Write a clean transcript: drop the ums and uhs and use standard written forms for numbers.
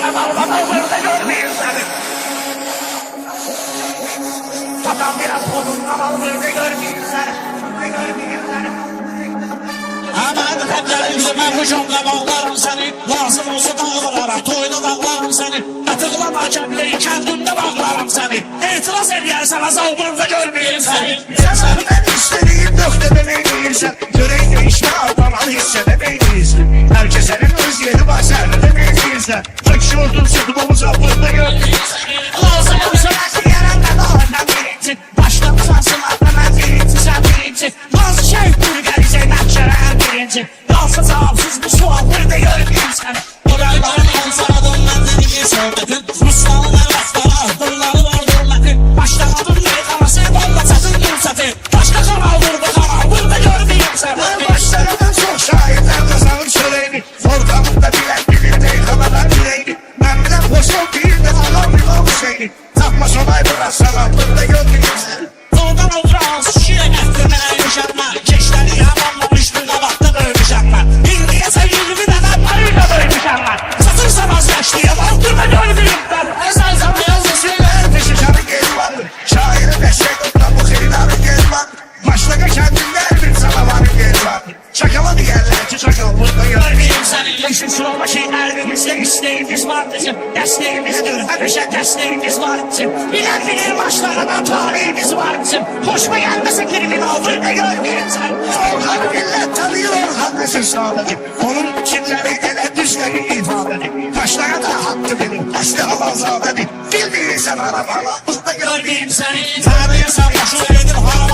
başlarına bağlama burada görmeyeyim seni. Adam biraz kolundan al burada görmeyeyim seni. Burada görmeyeyim seni. Aman kaplarım ben hücumla bağlarım seni. Lazım olsa dağlara toyda dağlarım seni. Atıklama kendini kendimde bağlarım seni. İtiraz edersen azalımda görmeyeyim seni. Sen ben istediğim noktada neydiysen. Yüreğini işte adamın hissedemeydiysen. Herkes senin öz yeri var sen de demeydiysen. Takışıyordun sırtımı burada görmeyeyim seni. Lazım olsa Yaratan oradan birinci. Başta uzansın atlanan birinci sen birinci. Bazı şey burgerize nakşaran birinci. Yalsa sağımsız bu sual burada görmeyeyim seni. Orayların ansaradım ben seni bir sevmedim. Ruslarla rastlara adımları var durmakın. Başta adım ne ama sen onunla satın yumsatı. Başka kanal burada görmeyeyim seni. Başlarından çok şahitler kazanır şöyleydi. Ortamında bilen bilir ne kadar yüreğini. Ben bile boşum değil de adam bir olmuş şeydi. Takma sonay bırak sana burada görmeyeyim seni. Oradan oturan şişeye ettirmene yaşatma. Keşleri yamanlamıştır kabakta dövmüşaklar. Hindiye sevgili adamlarıyla doymuşanlar. Satırsa vazgeçtiğim altına görmeyeyim ben. Sen yazı şeyler peşi canı geri vardır. Şairin eşeklikle bu kıyıları geri var. Başlaga kendinden bir sana var geri var. Çakalı diğerler ki çakal burada görmeyeyim seni. Yaşın sıralma şeylerimizle isteğimiz var bizim. Desteğimizdir öpüşe desteğimiz var bizim. Bilen bilir başlarına tarihimiz var bizim. Hoşuma gelmese kelimin altında görmeyeyim sen. Orhan millet tanıyor Orhan sağladı. Onun kimleri ele düşleri ifade edin. Taşlara da hakkı benim. Taşlı havazade edin. Bilmeyi sen arabala burada görmeyeyim seni. Tanrı'ya sen boşuna edin haram.